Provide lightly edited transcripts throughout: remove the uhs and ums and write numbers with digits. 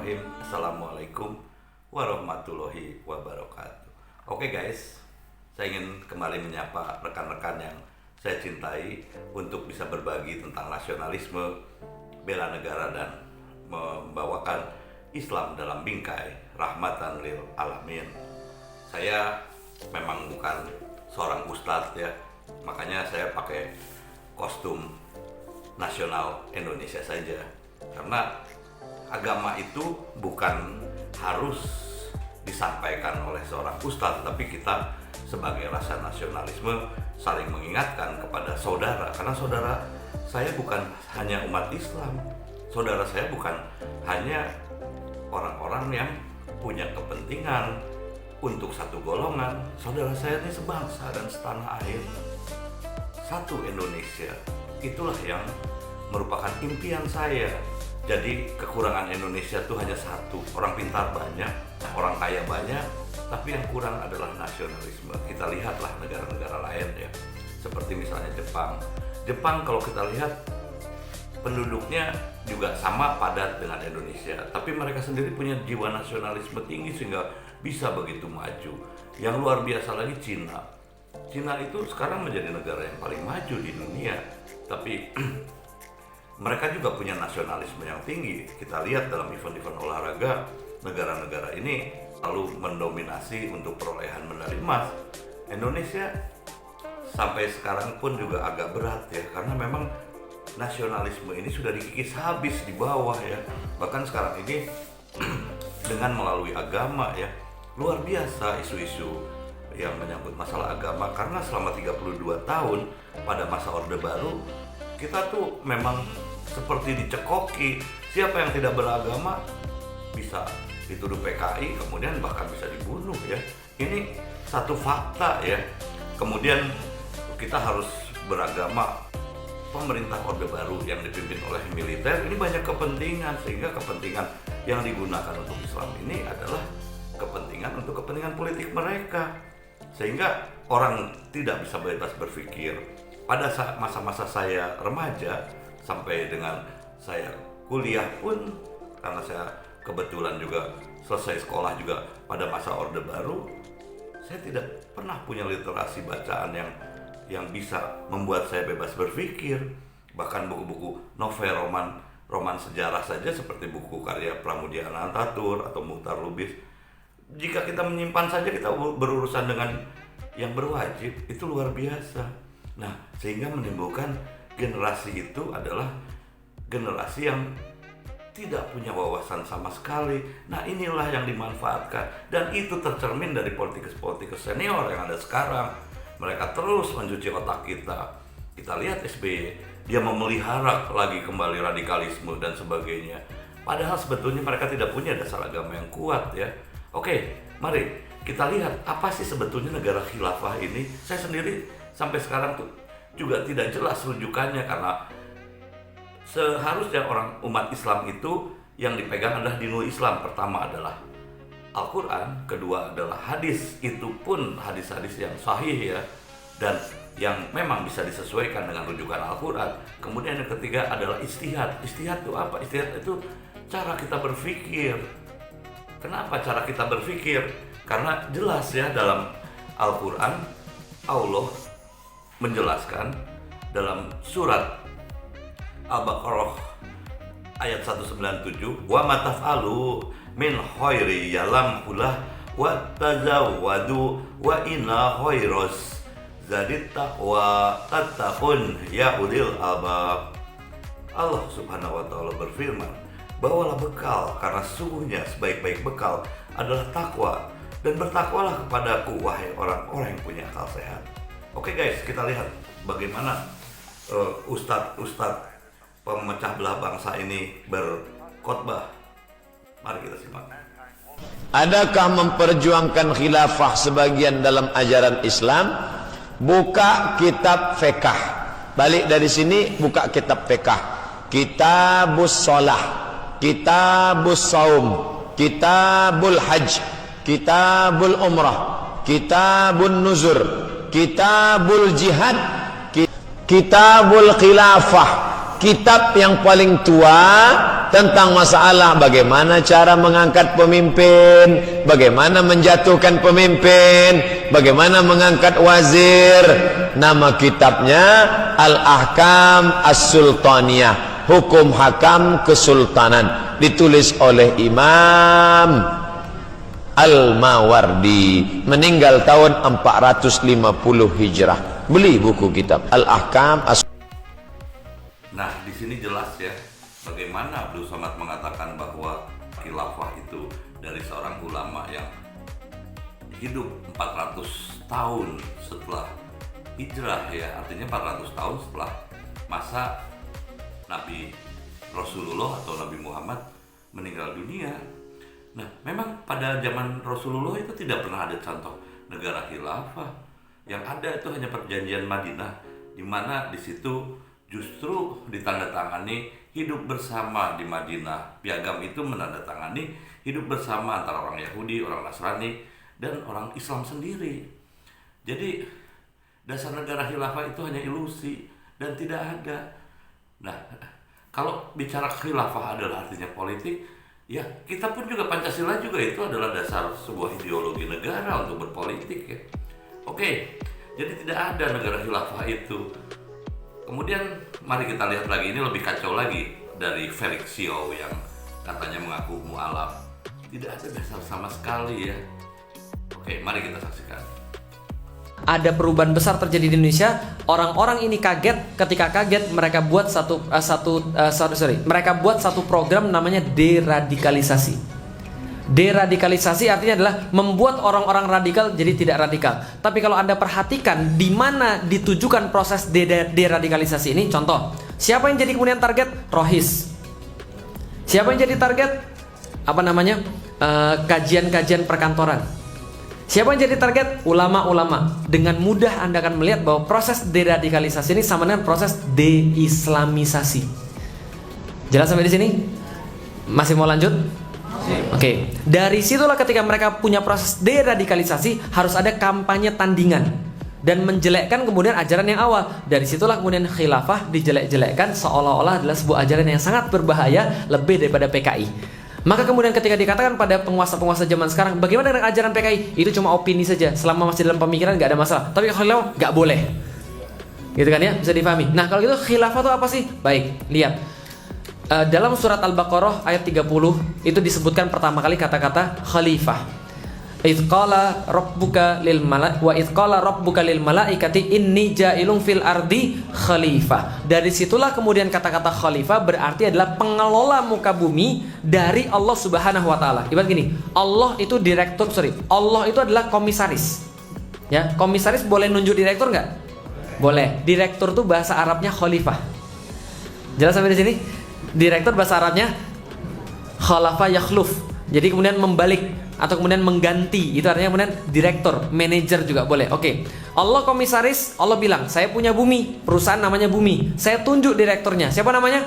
Bismillahirrahmanirrahim. Assalamualaikum warahmatullahi wabarakatuh. Oke guys, saya ingin kembali menyapa rekan-rekan yang saya cintai untuk bisa berbagi tentang nasionalisme, bela negara, dan membawakan Islam dalam bingkai rahmatan lil alamin. Saya memang bukan seorang ustadz ya, makanya saya pakai kostum nasional Indonesia saja, karena agama itu bukan harus disampaikan oleh seorang ustadz, tapi kita sebagai rasa nasionalisme saling mengingatkan kepada saudara, karena saudara saya bukan hanya umat Islam, saudara saya bukan hanya orang-orang yang punya kepentingan untuk satu golongan. Saudara saya ini sebangsa dan setanah air, satu Indonesia. Itulah yang merupakan impian saya. Jadi kekurangan Indonesia itu hanya satu, orang pintar banyak, orang kaya banyak, tapi yang kurang adalah nasionalisme. Kita lihatlah negara-negara lain ya, seperti misalnya Jepang. Jepang kalau kita lihat penduduknya juga sama padat dengan Indonesia, tapi mereka sendiri punya jiwa nasionalisme tinggi sehingga bisa begitu maju. Yang luar biasa lagi Cina. Cina itu sekarang menjadi negara yang paling maju di dunia, tapi mereka juga punya nasionalisme yang tinggi. Kita lihat dalam event-event olahraga, negara-negara ini selalu mendominasi untuk perolehan medali emas. Indonesia sampai sekarang pun juga agak berat ya, karena memang nasionalisme ini sudah dikikis habis di bawah ya. Bahkan sekarang ini dengan melalui agama ya, luar biasa isu-isu yang menyangkut masalah agama, karena selama 32 tahun pada masa Orde Baru kita tuh memang seperti dicekoki. Siapa yang tidak beragama bisa dituduh PKI, kemudian bahkan bisa dibunuh ya. Ini satu fakta ya. Kemudian kita harus beragama. Pemerintah Orde Baru yang dipimpin oleh militer ini banyak kepentingan, sehingga kepentingan yang digunakan untuk Islam ini adalah kepentingan untuk kepentingan politik mereka, sehingga orang tidak bisa bebas berpikir. Pada saat masa-masa saya remaja sampai dengan saya kuliah pun, karena saya kebetulan juga selesai sekolah juga pada masa Orde Baru, saya tidak pernah punya literasi bacaan yang bisa membuat saya bebas berpikir. Bahkan buku-buku novel, roman sejarah saja seperti buku karya Pramudia Anantatur atau Muhtar Lubis, jika kita menyimpan saja kita berurusan dengan yang berwajib, itu luar biasa. Nah, sehingga menimbulkan generasi itu adalah generasi yang tidak punya wawasan sama sekali. Nah, inilah yang dimanfaatkan, dan itu tercermin dari politikus-politikus senior yang ada sekarang. Mereka terus mencuci otak kita. Kita lihat SBY, dia memelihara lagi kembali radikalisme dan sebagainya. Padahal sebetulnya mereka tidak punya dasar agama yang kuat ya. Oke, mari kita lihat apa sih sebetulnya negara khilafah ini. Saya sendiri sampai sekarang tuh juga tidak jelas rujukannya, karena seharusnya orang umat Islam itu yang dipegang adalah dinul Islam. Pertama adalah Al-Quran, kedua adalah hadis, itu pun hadis-hadis yang sahih ya, dan yang memang bisa disesuaikan dengan rujukan Al-Quran. Kemudian yang ketiga adalah ijtihad. Ijtihad itu apa? Ijtihad itu cara kita berpikir. Kenapa cara kita berpikir? Karena jelas ya dalam Al-Quran, Allah menjelaskan dalam surat Al-Baqarah ayat 197, wa ma taf'alu min khairi yalamhulah wa tazawwadu wa inna khairas zadit taqwa tattaqun ya ulil albab. Allah Subhanahu wa taala berfirman, bawalah bekal, karena sesungguhnya sebaik-baik bekal adalah takwa, dan bertakwalah kepadaku wahai orang-orang yang punya akal sehat. Oke guys, kita lihat bagaimana ustadz pemecah belah bangsa ini berkhotbah. Mari kita simak. Adakah memperjuangkan khilafah sebagian dalam ajaran Islam? Buka kitab fiqh. Balik dari sini, buka kitab fiqh. Kitabus shalah, kitabus saum, kitabul hajj, kitabul umrah, kitabun nuzur, kitabul jihad, kitabul khilafah, kitab yang paling tua tentang masalah bagaimana cara mengangkat pemimpin, bagaimana menjatuhkan pemimpin, bagaimana mengangkat wazir. Nama kitabnya Al-Ahkam As-Sultaniyah, hukum hakam kesultanan, ditulis oleh Imam Al-Mawardi, meninggal tahun 450 Hijrah. Beli buku kitab Al-Ahkam As. Nah, di sini jelas ya bagaimana Abdul Somad mengatakan bahwa khilafah itu dari seorang ulama yang hidup 400 tahun setelah hijrah, ya artinya 400 tahun setelah masa Nabi Rasulullah atau Nabi Muhammad meninggal dunia. Nah, memang pada zaman Rasulullah itu tidak pernah ada contoh negara khilafah. Yang ada itu hanya perjanjian Madinah, di mana di situ justru ditandatangani hidup bersama di Madinah. Piagam itu menandatangani hidup bersama antara orang Yahudi, orang Nasrani, dan orang Islam sendiri. Jadi dasar negara khilafah itu hanya ilusi dan tidak ada. Nah, kalau bicara khilafah adalah artinya politik, ya kita pun juga Pancasila juga itu adalah dasar sebuah ideologi negara untuk berpolitik ya. Oke, jadi tidak ada negara khilafah itu. Kemudian mari kita lihat lagi, ini lebih kacau lagi dari Felix Xiao yang katanya mengaku mu'alaf. Tidak ada dasar sama sekali ya. Oke, mari kita saksikan. Ada perubahan besar terjadi di Indonesia. Orang-orang ini kaget. Ketika kaget, mereka buat mereka buat satu program namanya deradikalisasi. Deradikalisasi artinya adalah membuat orang-orang radikal jadi tidak radikal. Tapi kalau Anda perhatikan di mana ditujukan proses deradikalisasi ini, contoh, siapa yang jadi kemudian target? Rohis. Siapa yang jadi target? Kajian-kajian perkantoran. Siapa yang jadi target? Ulama-ulama. Dengan mudah Anda akan melihat bahwa proses deradikalisasi ini sama dengan proses deislamisasi. Jelas sampai di sini? Masih mau lanjut? Oke. Dari situlah ketika mereka punya proses deradikalisasi, harus ada kampanye tandingan dan menjelekkan kemudian ajaran yang awal. Dari situlah kemudian khilafah dijelek-jelekkan seolah-olah adalah sebuah ajaran yang sangat berbahaya, lebih daripada PKI. Maka kemudian ketika dikatakan pada penguasa-penguasa zaman sekarang, bagaimana dengan ajaran PKI? Itu cuma opini saja, selama masih dalam pemikiran nggak ada masalah. Tapi kalau nggak boleh, gitu kan ya, bisa difahami. Nah kalau gitu khilafah itu apa sih? Baik, lihat dalam surat Al-Baqarah ayat 30 itu disebutkan pertama kali kata-kata khalifah. Idz qala rabbuka lil malaikati inni ja'ilun fil ardi khalifah. Dari situlah kemudian kata-kata khalifah berarti adalah pengelola muka bumi dari Allah Subhanahu wa taala. Ibarat gini, Allah itu Allah itu adalah komisaris. Ya, komisaris boleh nunjuk direktur enggak? Boleh. Direktur itu bahasa Arabnya khalifah. Jelas sampai di sini? Direktur bahasa Arabnya khalafa yakhluf. Jadi kemudian membalik atau kemudian mengganti, itu artinya kemudian direktur, manajer juga boleh. Oke. Allah komisaris, Allah bilang, saya punya bumi, perusahaan namanya bumi. Saya tunjuk direkturnya. Siapa namanya?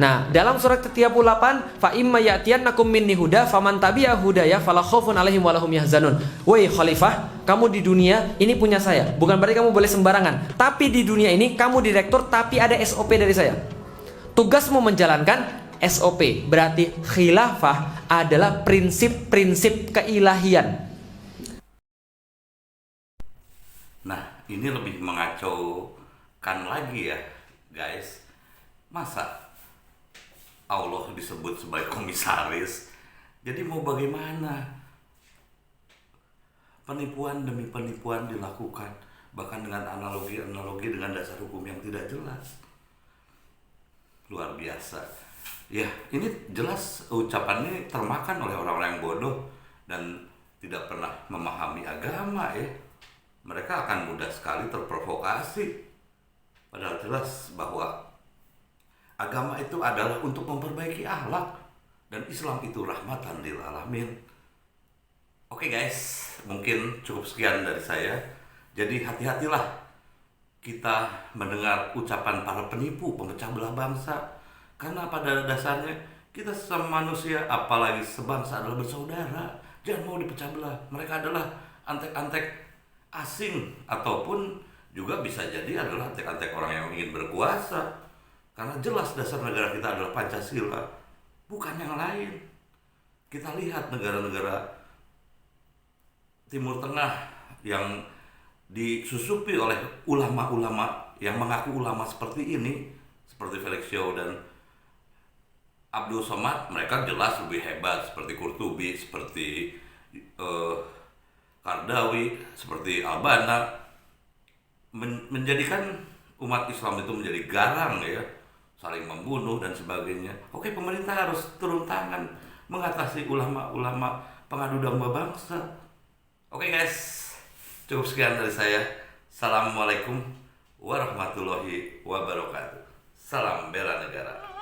Nah, dalam surat 38, fa imma ya'tiyannakum minni huda faman tabi'a hudaya fala khaufun 'alaihim wa lahum yahzanun. Woi khalifah, kamu di dunia ini punya saya. Bukan berarti kamu boleh sembarangan. Tapi di dunia ini kamu direktur tapi ada SOP dari saya. Tugasmu menjalankan SOP. Berarti khilafah adalah prinsip-prinsip keilahian. Nah, ini lebih mengacaukan lagi ya, guys. Masa Allah disebut sebagai komisaris? Jadi mau bagaimana? Penipuan demi penipuan dilakukan, bahkan dengan analogi-analogi dengan dasar hukum yang tidak jelas. Luar biasa. Ya, ini jelas ucapan ini termakan oleh orang-orang yang bodoh dan tidak pernah memahami agama ya. Mereka akan mudah sekali terprovokasi. Padahal jelas bahwa agama itu adalah untuk memperbaiki akhlak dan Islam itu rahmatan lil alamin. Oke guys, mungkin cukup sekian dari saya. Jadi hati-hatilah kita mendengar ucapan para penipu, pemecah belah bangsa. Karena pada dasarnya kita sesama manusia, apalagi sebangsa, adalah bersaudara. Jangan mau dipecah belah. Mereka adalah antek-antek asing, ataupun juga bisa jadi adalah antek-antek orang yang ingin berkuasa. Karena jelas dasar negara kita adalah Pancasila, bukan yang lain. Kita lihat negara-negara Timur Tengah yang disusupi oleh ulama-ulama yang mengaku ulama seperti ini, seperti Felix Shaw dan Abdul Somad, mereka jelas lebih hebat, seperti Qurtubi, seperti Qardawi, seperti Albana, menjadikan umat Islam itu menjadi garang ya, saling membunuh dan sebagainya. Oke, pemerintah harus turun tangan mengatasi ulama-ulama pengadu domba bangsa. Oke guys, cukup sekian dari saya. Assalamualaikum warahmatullahi wabarakatuh. Salam bela negara.